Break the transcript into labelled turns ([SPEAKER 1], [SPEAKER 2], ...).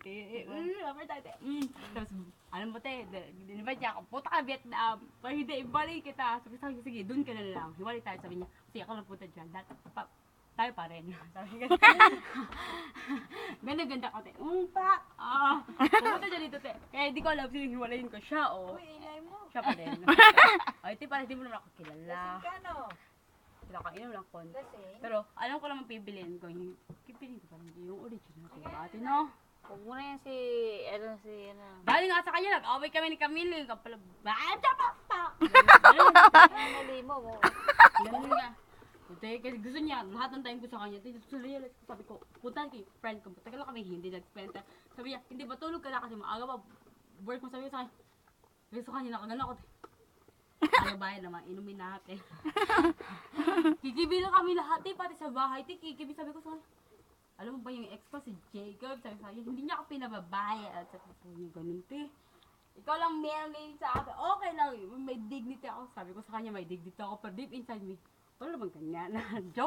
[SPEAKER 1] te. Lover tayo, te. Tapos, alam mo, te, dinivide niya ako, puta ka Vietnam. Pero hindi, ibalik kita. Sabi sa akin, sige, dun ka na lang. Hiwalay tayo, sabi niya. Sige, ako lang punta dyan. Tayo pa rin. Sabi niya, ganda-ganda ko, te. Pak! Pumunta dyan dito, te. Kaya hindi ko alam, hiwalayin ko siya,
[SPEAKER 2] Uy, inay mo.
[SPEAKER 1] Siya pa rin. Ay, te, parang hindi mo naman ako kilala.
[SPEAKER 2] Kano?
[SPEAKER 1] Nakainom lang kon.
[SPEAKER 2] Lasing?
[SPEAKER 1] Pero, alam ko naman pipiliin ko yung, pipiliin ko pa rin yung original ko. Ate, no?
[SPEAKER 3] Huwag mo na yan si,
[SPEAKER 1] Dahil nga sa kanya, nag-away kami ni Camille. Yung kapala, pa!
[SPEAKER 3] mali mo.
[SPEAKER 1] Ganun nga. Ate, kasi gusto niya, lahat ng time ko sa kanya. Ate, sabi ko, puntahan ko yung friend ko. Tagal lang kami hindi nag-spend. Sabi niya, hindi ba tulog ka na kasi maaga pa. Work mo, sabi ko sa kanya. Gusto kanya, nakagano ako. Ano ba naman, inumin natin. Kikibi lang kami lahat pati sa bahay. Kikibi, sabi ko sa kanya. Alam mo ba yung ex ko, si Jacob, sabi sa kanya, hindi niya ako pinababayad. Sabi ko niya, ganun, te. Ikaw lang meron sa akin. Okay lang, may dignity ako. Sabi ko sa kanya, may dignity ako. Pero deep inside me, wala naman ganyan. Joke